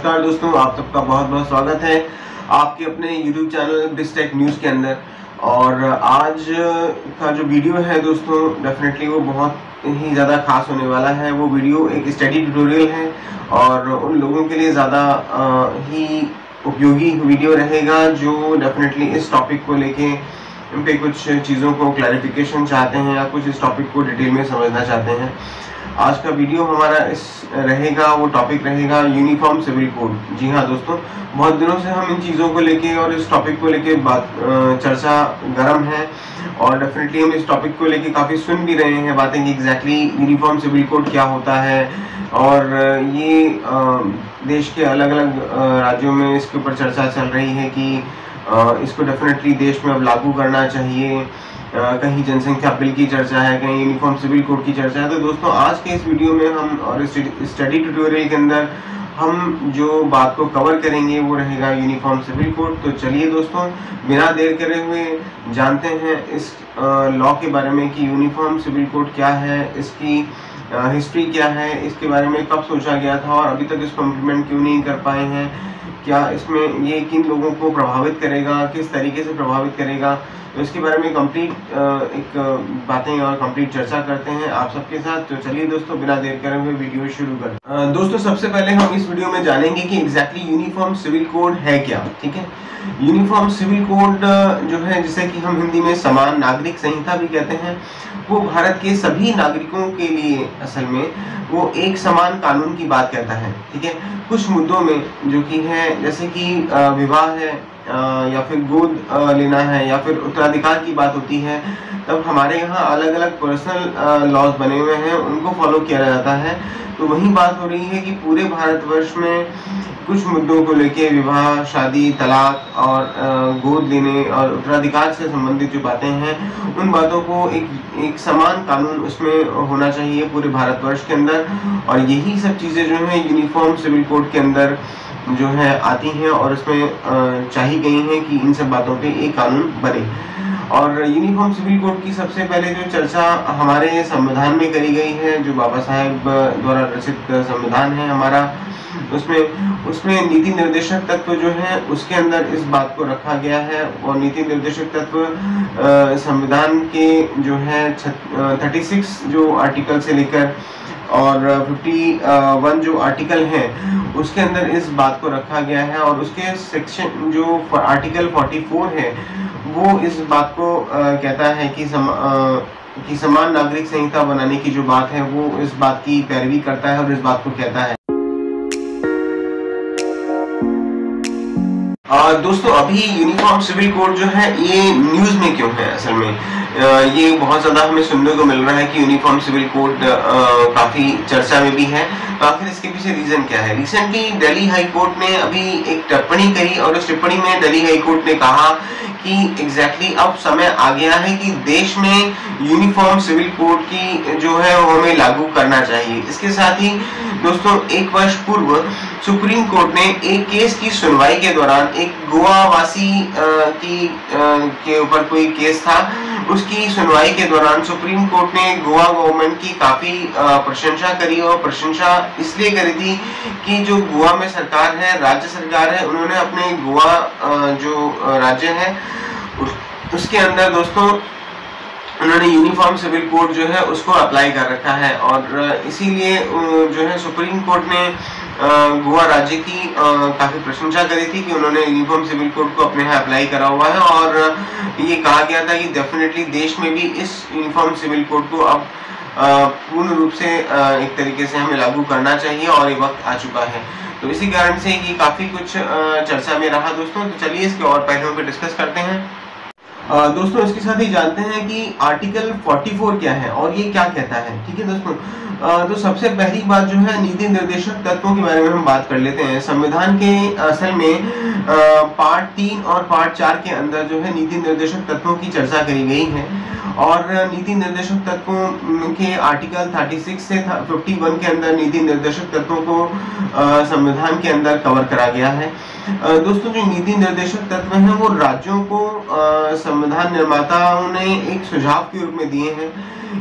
नमस्कार दोस्तों, आप सबका बहुत बहुत स्वागत है आपके अपने YouTube चैनल ब्रिजटेक न्यूज़ के अंदर। और आज का जो वीडियो है दोस्तों, डेफिनेटली वो बहुत ही ज़्यादा खास होने वाला है। वो वीडियो एक स्टडी ट्यूटोरियल है और उन लोगों के लिए ज़्यादा ही उपयोगी वीडियो रहेगा जो डेफिनेटली इस टॉपिक को लेके पे कुछ चीज़ों को क्लैरिफिकेशन चाहते हैं या कुछ इस टॉपिक को डिटेल में समझना चाहते हैं। आज का वीडियो हमारा वो टॉपिक रहेगा यूनिफॉर्म सिविल कोड। जी हाँ दोस्तों, बहुत दिनों से हम इन चीज़ों को लेके और इस टॉपिक को लेके चर्चा गर्म है और डेफिनेटली हम इस टॉपिक को लेके काफ़ी सुन भी रहे हैं बातें कि एग्जैक्टली यूनिफॉर्म सिविल कोड क्या होता है। और ये देश के अलग अलग राज्यों में इसके ऊपर चर्चा चल रही है कि इसको डेफिनेटली देश में अब लागू करना चाहिए। कहीं जनसंख्या बिल की चर्चा है, कहीं यूनिफॉर्म सिविल कोड की चर्चा है। तो दोस्तों आज के इस वीडियो में हम और स्टडी ट्यूटोरियल के अंदर हम जो बात को कवर करेंगे वो रहेगा यूनिफॉर्म सिविल कोड। तो चलिए दोस्तों, बिना देर करे हुए जानते हैं इस लॉ के बारे में कि यूनिफॉर्म सिविल कोड क्या है, इसकी हिस्ट्री क्या है, इसके बारे में कब सोचा गया था और अभी तक इसको इम्प्लीमेंट क्यों नहीं कर पाए हैं, क्या इसमें ये किन लोगों को प्रभावित करेगा, किस तरीके से प्रभावित करेगा। तो इसके बारे में कंप्लीट बातें और कंप्लीट चर्चा करते हैं आप सबके साथ। तो चलिए दोस्तों, बिना देर करे हुए वीडियो शुरू करते हैं। दोस्तों सबसे पहले हम इस वीडियो में जानेंगे कि एग्जैक्टली यूनिफॉर्म सिविल कोड है क्या। ठीक है, यूनिफॉर्म सिविल कोड जो है, जिसे कि हम हिंदी में समान नागरिक संहिता भी कहते हैं, वो भारत के सभी नागरिकों के लिए असल में वो एक समान कानून की बात कहता है। ठीक है, कुछ मुद्दों में जो कि है, जैसे कि विवाह है या फिर गोद लेना है या फिर उत्तराधिकार की बात होती है, तब हमारे यहाँ अलग अलग पर्सनल लॉज बने हुए हैं, उनको फॉलो किया जाता है। तो वही बात हो रही है कि पूरे भारतवर्ष में कुछ मुद्दों को लेके, विवाह, शादी, तलाक और गोद लेने और उत्तराधिकार से संबंधित जो बातें हैं, उन बातों को एक समान कानून उसमें होना चाहिए पूरे भारतवर्ष के अंदर। और यही सब चीज़ें जो हैं यूनिफॉर्म सिविल कोड के अंदर जो है आती हैं और उसमें चाही गई हैं कि इन सब बातों पे एक कानून बने। और यूनिफॉर्म सिविल कोड की सबसे पहले जो चर्चा हमारे संविधान में करी गई है, जो बाबा साहेब द्वारा रचित संविधान है हमारा, उसमें नीति निर्देशक तत्व जो है उसके अंदर इस बात को रखा गया है। और नीति निर्देशक तत्व संविधान के जो है 36 जो आर्टिकल से लेकर और 51 जो आर्टिकल है उसके अंदर इस बात को रखा गया है। और उसके सेक्शन जो आर्टिकल 44 है वो इस बात को कहता है कि समान नागरिक संहिता बनाने की जो बात है वो इस बात की पैरवी करता है और इस बात को कहता है। दोस्तों अभी यूनिफॉर्म सिविल कोड जो है ये न्यूज़ में क्यों है, असल में ये बहुत ज़्यादा हमें सुनने को मिल रहा है कि यूनिफॉर्म सिविल कोड काफ़ी चर्चा में भी है। तो आखिर इसके पीछे रीज़न क्या है। रिसेंटली दिल्ली हाई कोर्ट ने अभी एक टिप्पणी करी और उस टिप्पणी में दिल्ली हाई कोर्ट ने कहा कि एग्जैक्टली अब समय आ गया है कि देश में यूनिफॉर्म सिविल कोड की जो है वो हमें लागू करना चाहिए। इसके साथ ही दोस्तों, एक वर्ष पूर्व सुप्रीम कोर्ट ने एक केस की सुनवाई के दौरान, एक गोवा वासी के ऊपर कोई केस था, उसकी सुनवाई के दौरान सुप्रीम कोर्ट ने गोवा गवर्नमेंट की काफ़ी प्रशंसा करी। और प्रशंसा इसलिए करी थी कि जो गोवा में सरकार है, राज्य सरकार है, उन्होंने अपने गोवा जो राज्य है उसके अंदर दोस्तों उन्होंने यूनिफॉर्म सिविल कोड जो है उसको अप्लाई कर रखा है। और इसीलिए जो है सुप्रीम कोर्ट ने गोवा राज्य की काफ़ी प्रशंसा करी थी कि उन्होंने यूनिफॉर्म सिविल कोड को अपने यहाँ अप्लाई करा हुआ है। और ये कहा गया था कि डेफिनेटली देश में भी इस यूनिफॉर्म सिविल कोड को अब पूर्ण रूप से एक तरीके से हमें लागू करना चाहिए और ये वक्त आ चुका है। तो इसी कारण से ये काफ़ी कुछ चर्चा में रहा दोस्तों। तो चलिए इसके और पहलुओं पर डिस्कस करते हैं। दोस्तों इसके साथ ही जानते हैं कि आर्टिकल 44 क्या है और ये क्या कहता है। ठीक है दोस्तों, तो सबसे पहली बात जो है नीति निर्देशक तत्वों के बारे में हम बात कर लेते हैं। संविधान के असल में पार्ट 3 और पार्ट 4 के अंदर जो है नीति निर्देशक तत्वों की चर्चा करी गई है। और नीति निर्देशक तत्वों के आर्टिकल 36 से 51 के अंदर नीति निर्देशक तत्वों को संविधान के अंदर कवर करा गया है। दोस्तों जो नीति निर्देशक तत्व हैं वो राज्यों को संविधान निर्माताओं ने एक सुझाव के रूप में दिए हैं।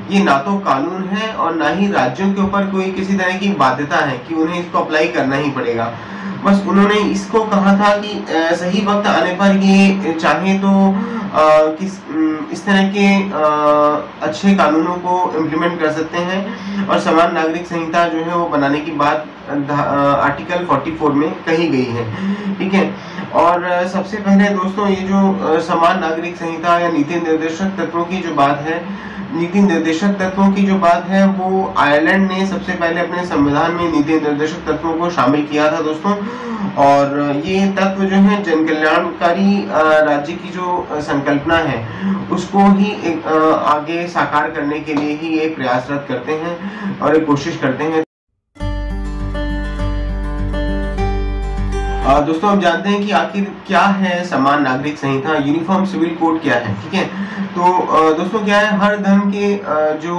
ये ना तो कानून है और ना ही राज्यों के ऊपर कोई किसी तरह की बाध्यता है कि उन्हें इसको अप्लाई करना ही पड़ेगा। बस उन्होंने इसको कहा था कि सही वक्त आने पर ये चाहे तो इस तरह के अच्छे कानूनों को इम्प्लीमेंट कर सकते हैं, और समान नागरिक संहिता जो है वो बनाने की बात आर्टिकल 44 में कही गई है। ठीक है, और सबसे पहले दोस्तों ये जो समान नागरिक संहिता या नीति निर्देशक तत्वों की जो बात है, नीति निर्देशक तत्वों की जो बात है वो आयरलैंड ने सबसे पहले अपने संविधान में नीति निर्देशक तत्वों को शामिल किया था दोस्तों। और ये तत्व जो है जन कल्याणकारी राज्य की जो संकल्पना है उसको ही आगे साकार करने के लिए ही ये प्रयासरत करते हैं और ये कोशिश करते हैं। दोस्तों आप जानते हैं कि आखिर क्या है समान नागरिक संहिता, यूनिफॉर्म सिविल कोड क्या है। ठीक है, तो दोस्तों क्या है, हर धर्म के जो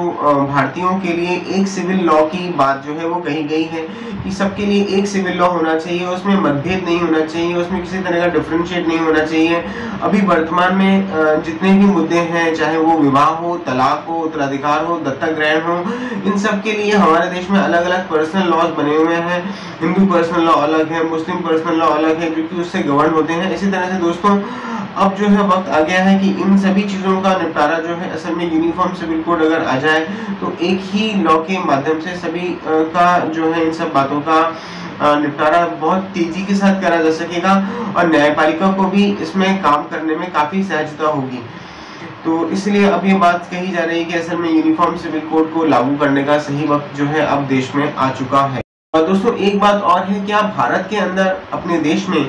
भारतीयों के लिए एक सिविल लॉ की बात जो है वो कही गई है कि सबके लिए एक सिविल लॉ होना चाहिए, उसमें मतभेद नहीं होना चाहिए, उसमें किसी तरह का डिफरेंशिएट नहीं होना चाहिए। अभी वर्तमान में जितने भी मुद्दे हैं, चाहे वो विवाह हो, तलाक हो, उत्तराधिकार हो, दत्तक ग्रहण हो, इन सब के लिए हमारे देश में अलग अलग पर्सनल लॉज बने हुए हैं। हिंदू पर्सनल लॉ अलग है, मुस्लिम पर्सनल लॉ अलग है, जो कि उससे गवर्न होते हैं। इसी तरह से दोस्तों अब जो है वक्त आ गया है कि इन सभी चीजों का निपटारा जो है असल में यूनिफॉर्म सिविल कोड अगर आ जाए तो एक ही लॉ के माध्यम से सभी का जो है इन सब बातों का निपटारा बहुत तेजी के साथ करा जा सकेगा, और न्यायपालिका को भी इसमें काम करने में काफी सहजता होगी। तो इसलिए अब ये बात कही जा रही है कि असल में यूनिफॉर्म सिविल कोड को लागू करने का सही वक्त जो है अब देश में आ चुका है। दोस्तों एक बात और है, क्या भारत के अंदर अपने देश में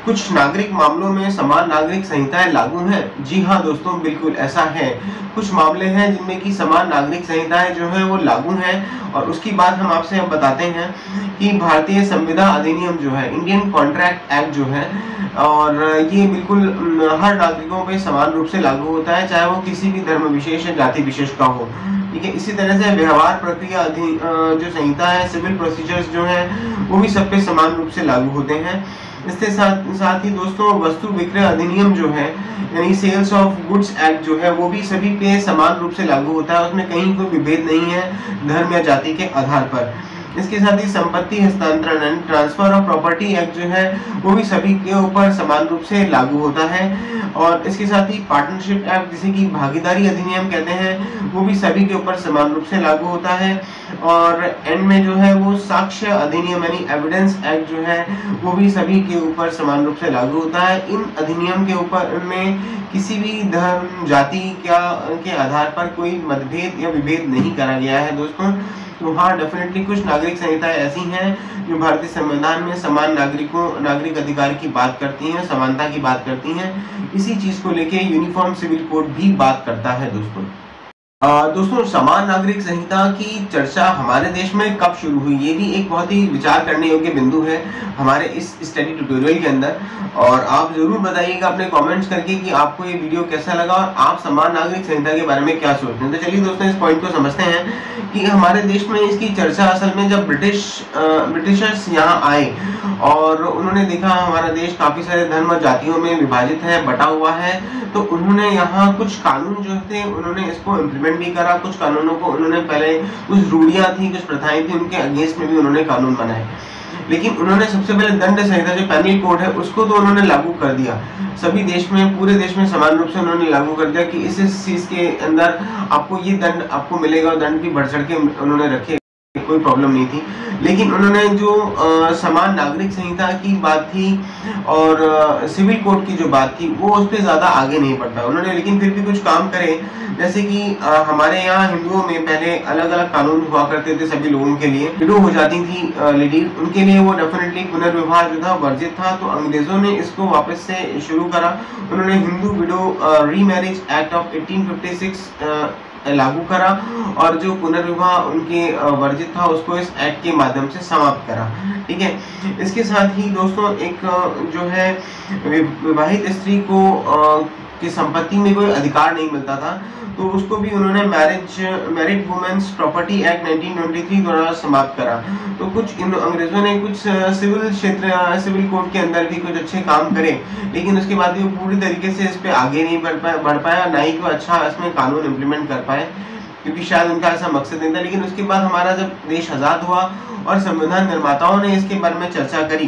कुछ नागरिक मामलों में समान नागरिक संहिताएं लागू हैं? जी हाँ दोस्तों, बिल्कुल ऐसा है। कुछ मामले हैं जिनमें कि समान नागरिक संहिताएं जो है वो लागू हैं, और उसकी बात हम आपसे अब बताते हैं कि भारतीय संविदा अधिनियम जो है, इंडियन कॉन्ट्रैक्ट एक्ट जो है, और ये बिल्कुल हर नागरिकों पे समान रूप से लागू होता है, चाहे वो किसी भी धर्म विशेष या जाति विशेष का हो। ठीक है, इसी तरह से व्यवहार प्रक्रिया जो संहिता है, सिविल प्रोसीजर्स जो है वो भी सब पे समान रूप से लागू होते हैं। इसके साथ ही दोस्तों वस्तु विक्रय अधिनियम जो है, यानी सेल्स ऑफ गुड्स एक्ट जो है, वो भी सभी पे समान रूप से लागू होता है, उसमें कहीं कोई विभेद नहीं है धर्म या जाति के आधार पर। इसके साथ ही संपत्ति हस्तांतरण and transfer of property act जो है वो भी सभी के ऊपर समान रूप से लागू होता है। और इसके साथ ही पार्टनरशिप एक्ट, जिसे कि भागीदारी अधिनियम कहते हैं, वो भी सभी के ऊपर समान रूप से लागू होता है। और एंड में जो है वो साक्ष्य अधिनियम यानी एविडेंस एक्ट जो है वो भी सभी के ऊपर समान रूप से लागू होता है। इन अधिनियम के ऊपर में किसी भी धर्म जाति के आधार पर कोई मतभेद या विभेद नहीं करा गया है दोस्तों। तो हाँ, डेफिनेटली कुछ नागरिक संहिताएं ऐसी हैं जो भारतीय संविधान में समान नागरिक अधिकार की बात करती हैं, समानता की बात करती हैं। इसी चीज को लेके यूनिफॉर्म सिविल कोड भी बात करता है दोस्तों। दोस्तों समान नागरिक संहिता की चर्चा हमारे देश में कब शुरू हुई, ये भी एक बहुत ही विचार करने योग्य बिंदु है हमारे इस स्टडी ट्यूटोरियल के अंदर। और आप जरूर बताइएगा अपने कमेंट्स करके कि आपको ये वीडियो कैसा लगा और आप समान नागरिक संहिता के बारे में क्या सोचते हैं। तो चलिए दोस्तों इस पॉइंट को समझते हैं कि हमारे देश में इसकी चर्चा असल में जब ब्रिटिशर्स यहाँ आए और उन्होंने देखा हमारा देश काफी सारे धर्म और जातियों में विभाजित है, बटा हुआ है, तो उन्होंने यहाँ कुछ कानून जो थे उन्होंने इसको इम्प्लीमेंट भी करा। कुछ कानूनों को उन्होंने पहले, कुछ रूढ़ियां थी, कुछ प्रथाएं थी, उनके अगेंस्ट में भी उन्होंने कानून बनाए। लेकिन उन्होंने सबसे पहले दंड संहिता जो पेनल कोड है उसको तो उन्होंने लागू कर दिया सभी देश में, पूरे देश में समान रूप से उन्होंने लागू कर दिया कि इस चीज के अंदर आपको ये दंड आपको मिलेगा, और दंड भी बढ़ चढ़ के उन्होंने रखे, कोई प्रॉब्लम नहीं थी। लेकिन उन्होंने जो समान नागरिक संहिता की बात थी और सिविल कोड की जो बात थी वो उस पर ज्यादा आगे नहीं बढ़ पाया उन्होंने। लेकिन फिर भी कुछ काम करे, जैसे कि हमारे यहाँ हिंदुओं में पहले अलग अलग कानून हुआ करते थे सभी लोगों के लिए। विडो हो जाती थी लेडीज, उनके लिए वो डेफिनेटली पुनर्विवाह जो था वर्जित था, तो अंग्रेजों ने इसको वापस से शुरू करा। उन्होंने Hindu window remarriage act of 1856 लागू करा और जो पुनर्विवाह उनके वर्जित था उसको इस एक्ट के माध्यम से समाप्त करा। ठीक है, इसके साथ ही दोस्तों एक जो है विवाहित स्त्री को की संपत्ति में कोई अधिकार नहीं मिलता था, तो उसको भी उन्होंने मैरिड वुमेन्स प्रॉपर्टी एक्ट 1923 द्वारा समाप्त करा। तो कुछ इन अंग्रेजों ने कुछ सिविल कोड के अंदर भी कुछ अच्छे काम करे, लेकिन उसके बाद भी वो पूरी तरीके से इस पे आगे नहीं बढ़ पाया, ना ही कोई अच्छा इसमें कानून इम्प्लीमेंट कर पाए। क्योंकि शायद उनका ऐसा मकसद नहीं था। लेकिन उसके बाद हमारा जब देश आज़ाद हुआ और संविधान निर्माताओं ने इसके बारे में चर्चा करी,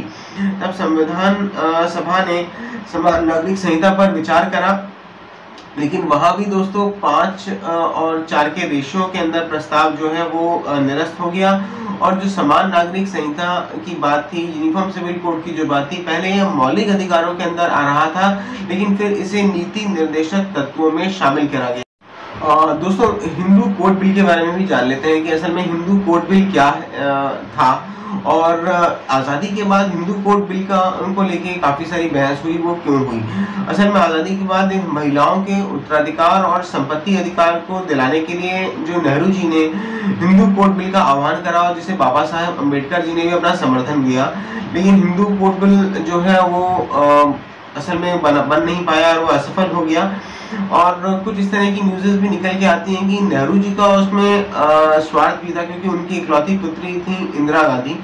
तब संविधान सभा ने समान नागरिक संहिता पर विचार करा। लेकिन वहां भी दोस्तों 5 और 4 के रेशियो के अंदर प्रस्ताव जो है वो निरस्त हो गया। और जो समान नागरिक संहिता की बात थी, यूनिफॉर्म सिविल कोड की जो बात थी, पहले यह मौलिक अधिकारों के अंदर आ रहा था, लेकिन फिर इसे नीति निर्देशक तत्वों में शामिल करा गया। दोस्तों हिंदू कोड बिल के बारे में भी जान लेते हैं कि असल में हिंदू कोड बिल क्या था और आज़ादी के बाद हिंदू कोड बिल का उनको लेके काफ़ी सारी बहस हुई, वो क्यों हुई। असल में आज़ादी के बाद महिलाओं के उत्तराधिकार और संपत्ति अधिकार को दिलाने के लिए जो नेहरू जी ने हिंदू कोड बिल का आह्वान करा और जिसे बाबा साहेब अम्बेडकर जी ने भी अपना समर्थन दिया, लेकिन हिंदू कोड बिल जो है वो असल में बन नहीं पाया और वो असफल हो गया। और कुछ इस तरह की न्यूज़ेस भी निकल के आती हैं कि नेहरू जी का उसमें स्वार्थ भी था, क्योंकि उनकी इकलौती पुत्री थी इंदिरा गांधी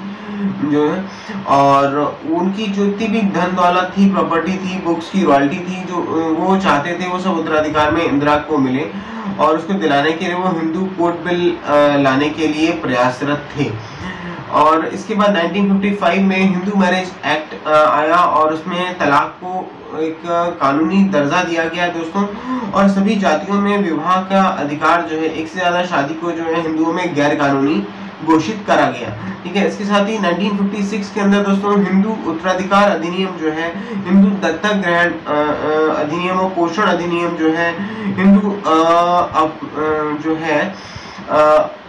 जो है, और उनकी जो इतनी भी धन दौलत थी, प्रॉपर्टी थी, बुक्स की रॉयल्टी थी, जो वो चाहते थे वो सब उत्तराधिकार में इंदिरा को मिले, और उसको दिलाने के लिए वो हिंदू कोड बिल लाने के लिए प्रयासरत थे। और इसके बाद 1955 में हिंदू मैरिज एक्ट आया और उसमें तलाक को एक कानूनी दर्जा दिया गया दोस्तों, और सभी जातियों में विवाह का अधिकार जो है, एक से ज्यादा शादी को जो है हिंदुओं में गैर कानूनी घोषित करा गया। ठीक है, इसके साथ ही 1956 के अंदर दोस्तों हिंदू उत्तराधिकार अधिनियम जो है, हिंदू दत्तक ग्रहण अधिनियम और पोषण अधिनियम जो है, हिंदू जो है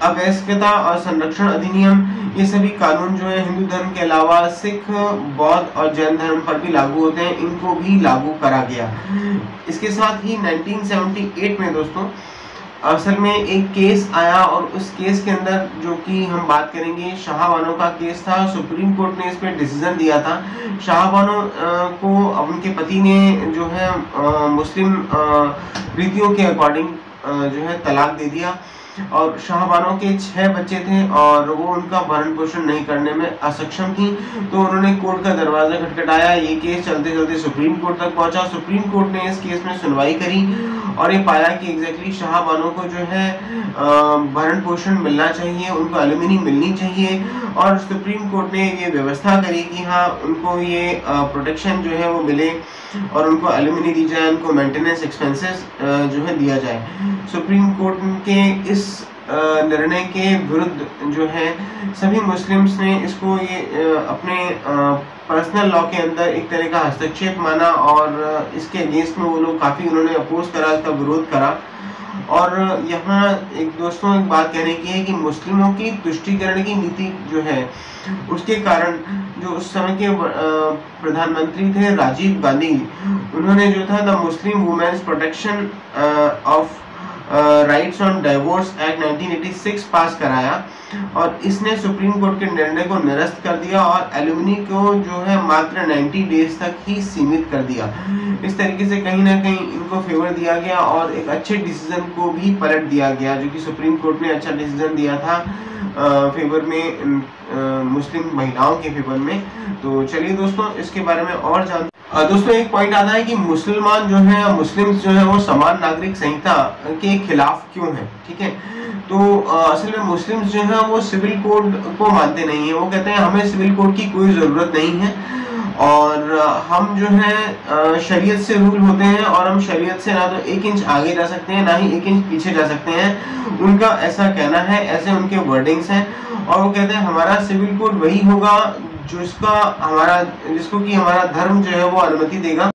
अवैस्कता और संरक्षण अधिनियम, ये सभी कानून जो है हिंदू धर्म के अलावा सिख, बौद्ध और जैन धर्म पर भी लागू होते हैं, इनको भी लागू करा गया। इसके साथ ही 1978 में दोस्तों असल में एक केस आया, और उस केस के अंदर जो कि हम बात करेंगे शाह बानो का केस था। सुप्रीम कोर्ट ने इस पर डिसीजन दिया था। शाह बानो को उनके पति ने जो है मुस्लिम रीतियों के अकॉर्डिंग जो है तलाक दे दिया, और शाह बानो के 6 बच्चे थे और वो उनका भरण पोषण नहीं करने में असक्षम थी। तो उन्होंने कोर्ट का दरवाजा खटखटाया। ये केस चलते चलते सुप्रीम कोर्ट तक पहुंचा। सुप्रीम कोर्ट ने इस केस में सुनवाई करी और ये पाया कि एग्जैक्टली शाह बानो को जो है भरण पोषण मिलना चाहिए, उनको एलुमनी मिलनी चाहिए, और सुप्रीम कोर्ट ने ये व्यवस्था करी कि हाँ उनको ये प्रोटेक्शन जो है वो मिले और उनको एलुमनी दी जाए, उनको मेंटेनेंस एक्सपेंसेस जो है दिया जाए। सुप्रीम कोर्ट के इस निर्णय के विरुद्ध जो है सभी मुस्लिम्स ने इसको ये अपने पर्सनल लॉ के अंदर एक तरह का हस्तक्षेप माना, और इसके अगेंस्ट में वो लोग काफ़ी उन्होंने अपोज करा, इसका विरोध करा। और यहाँ एक दोस्तों एक बात कहने की है कि मुस्लिमों की तुष्टीकरण की नीति जो है उसके कारण जो उस समय के प्रधानमंत्री थे राजीव गांधी, उन्होंने जो था the Muslim women's protection of rights on divorce act 1986 pass कराया, और इसने सुप्रीम कोर्ट के निर्णय को निरस्त कर दिया और एलुमनी को जो है मात्र 90 डेज तक ही सीमित कर दिया। इस तरीके से कहीं ना कहीं इनको फेवर दिया गया और एक अच्छे डिसीजन को भी पलट दिया गया, जो कि सुप्रीम कोर्ट ने अच्छा डिसीजन दिया था फेवर में, मुस्लिम महिलाओं के फेवर में। तो चलिए दोस्तों इसके बारे में और जानते। दोस्तों एक पॉइंट आता है कि मुसलमान जो है, मुस्लिम्स जो है वो समान नागरिक संहिता के खिलाफ क्यों है। ठीक है, तो असल में मुस्लिम्स जो है वो सिविल कोड को मानते नहीं है। वो कहते हैं हमें सिविल कोड की कोई ज़रूरत नहीं है, और हम जो है शरीयत से रूल होते हैं, और हम शरीयत से ना तो 1 इंच आगे जा सकते हैं ना ही 1 इंच पीछे जा सकते हैं। उनका ऐसा कहना है, ऐसे उनके वर्डिंग्स हैं, और वो कहते हैं हमारा सिविल कोड वही होगा जिसको कि हमारा धर्म जो है वो अनुमति देगा।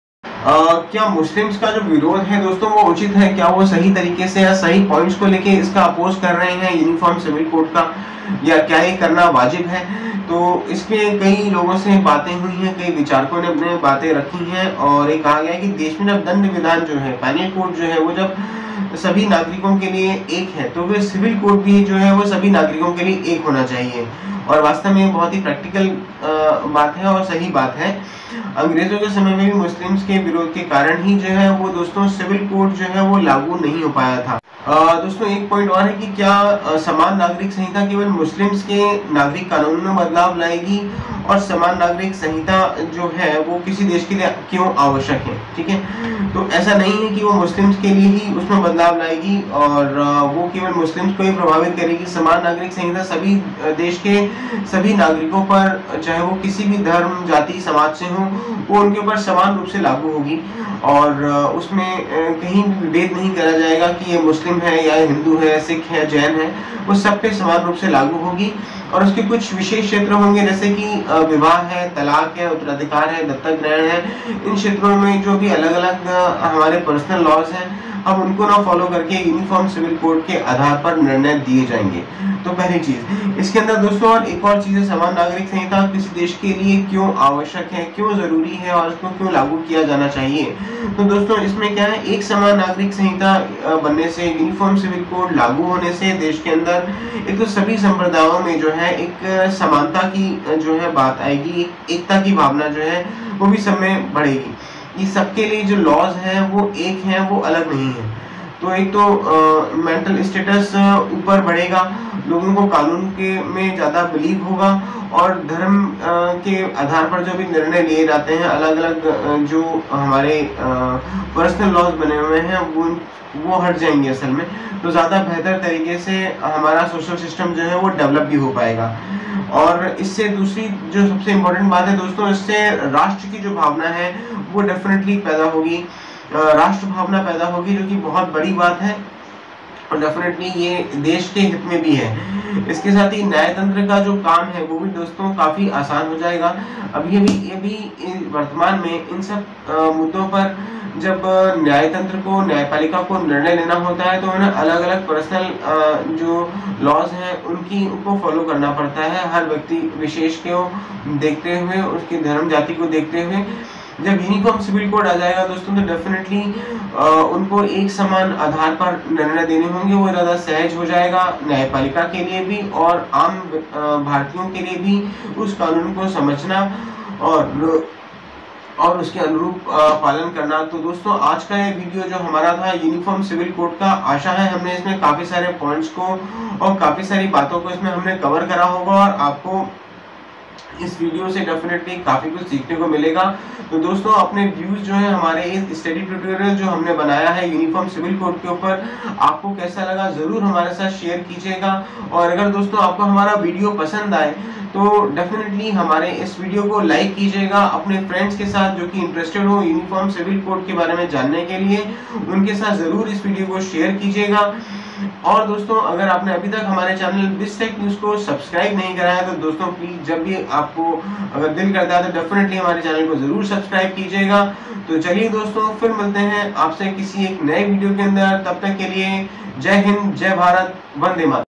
क्या मुस्लिम्स का जो विरोध है दोस्तों वो उचित है? क्या वो सही तरीके से या सही पॉइंट्स को लेके इसका अपोज कर रहे हैं यूनिफॉर्म सिविल कोड का, या क्या ये करना वाजिब है? तो इसमें कई लोगों से बातें हुई हैं, कई विचारकों ने अपने बातें रखी हैं, और ये कहा गया कि देश में जब दंड विधान जो है, पैनल कोड जो है वो जब सभी नागरिकों के लिए एक है, तो वे सिविल कोड भी जो है वो सभी नागरिकों के लिए एक होना चाहिए। और वास्तव में बहुत ही प्रैक्टिकल बात है और सही बात है। अंग्रेजों के समय में भी मुस्लिम्स के विरोध के कारण ही जो है वो दोस्तों सिविल कोड जो है वो लागू नहीं हो पाया था। दोस्तों एक पॉइंट और है कि क्या समान नागरिक संहिता केवल मुस्लिम्स के नागरिक कानून में बदलाव लाएगी और समान नागरिक संहिता जो है वो किसी देश के लिए क्यों आवश्यक है, ठीक है। तो ऐसा नहीं है कि वो मुस्लिम्स के लिए ही उसमें बदलाव लाएगी और वो केवल मुस्लिम्स को ही प्रभावित करेगी। समान नागरिक संहिता सभी देश के सभी नागरिकों पर, चाहे वो किसी भी धर्म जाति समाज से हो, वो उनके ऊपर समान रूप से लागू होगी और उसमें कहीं भी भेद नहीं करा जाएगा कि ये मुस्लिम है या हिंदू है, सिख है, जैन है, वो सब पे समान रूप से लागू होगी। और उसके कुछ विशेष क्षेत्र होंगे जैसे कि विवाह है, तलाक है, उत्तराधिकार है, दत्तक ग्रहण है। इन क्षेत्रों में जो भी अलग अलग हमारे पर्सनल लॉज हैं, हम उनको ना फॉलो करके यूनिफॉर्म सिविल कोड के आधार पर निर्णय दिए जाएंगे। तो पहली चीज इसके अंदर दोस्तों, और एक और चीज है, समान नागरिक संहिता किसी देश के लिए क्यों आवश्यक है, क्यों जरूरी है और इसको क्यों लागू किया जाना चाहिए। तो दोस्तों इसमें क्या है, एक समान नागरिक संहिता बनने से, यूनिफॉर्म सिविल कोड लागू होने से देश के अंदर एक तो सभी संप्रदायों में जो है एक समानता की जो है बात आएगी, एकता की भावना जो है वो भी सब में बढ़ेगी। ये सबके लिए जो लॉज हैं वो एक हैं, वो अलग नहीं है। तो एक तो मेंटल स्टेटस ऊपर बढ़ेगा, लोगों को कानून के में ज़्यादा बिलीव होगा और धर्म के आधार पर जो भी निर्णय लिए जाते हैं, अलग अलग जो हमारे पर्सनल लॉज बने हुए हैं वो हट जाएंगे असल में। तो ज़्यादा बेहतर तरीके से हमारा सोशल सिस्टम जो है वो डेवलप भी हो पाएगा। और इससे दूसरी जो सबसे इम्पोर्टेंट बात है दोस्तों, इससे राष्ट्र की जो भावना है वो डेफिनेटली पैदा होगी, राष्ट्र भावना पैदा होगी, जो कि बहुत बड़ी बात है और डेफिनेटली ये देश के हित में भी है। इसके साथ ही न्यायतंत्र का जो काम है वो भी दोस्तों काफ़ी आसान हो जाएगा। अभी वर्तमान में इन सब मुद्दों पर जब न्यायतंत्र को, न्यायपालिका को निर्णय लेना होता है तो उन्हें अलग अलग पर्सनल जो लॉज हैं उनको फॉलो करना पड़ता है, हर व्यक्ति विशेष को देखते हुए, उसकी धर्म जाति को देखते हुए। जब यूनिफॉर्म सिविल कोड आ जाएगा दोस्तों तो डेफिनेटली उनको एक समान आधार पर निर्णय देने होंगे, वो ज़्यादा सहज हो जाएगा न्यायपालिका के लिए भी और आम भारतीयों के लिए भी उस कानून को समझना और उसके अनुरूप पालन करना। तो दोस्तों आज का ये वीडियो जो हमारा था यूनिफॉर्म सिविल कोड का, आशा है हमने इसमें काफ़ी सारे पॉइंट्स को और काफ़ी सारी बातों को इसमें हमने कवर करा होगा और आपको इस वीडियो से डेफिनेटली काफ़ी कुछ सीखने को मिलेगा। तो दोस्तों अपने व्यूज़ जो है हमारे इस स्टडी ट्यूटोरियल जो हमने बनाया है यूनिफॉर्म सिविल कोड के ऊपर, आपको कैसा लगा ज़रूर हमारे साथ शेयर कीजिएगा। और अगर दोस्तों आपको हमारा वीडियो पसंद आए तो डेफिनेटली हमारे इस वीडियो को लाइक कीजिएगा, अपने फ्रेंड्स के साथ जो कि इंटरेस्टेड हो यूनिफॉर्म सिविल कोड के बारे में जानने के लिए, उनके साथ ज़रूर इस वीडियो को शेयर कीजिएगा। और दोस्तों अगर आपने अभी तक हमारे चैनल बिस्टेक न्यूज़ को सब्सक्राइब नहीं करा है तो दोस्तों प्लीज़ जब भी आपको अगर दिल करता है तो डेफिनेटली हमारे चैनल को ज़रूर सब्सक्राइब कीजिएगा। तो चलिए दोस्तों फिर मिलते हैं आपसे किसी एक नए वीडियो के अंदर, तब तक के लिए जय हिंद, जय भारत, वंदे मातरम।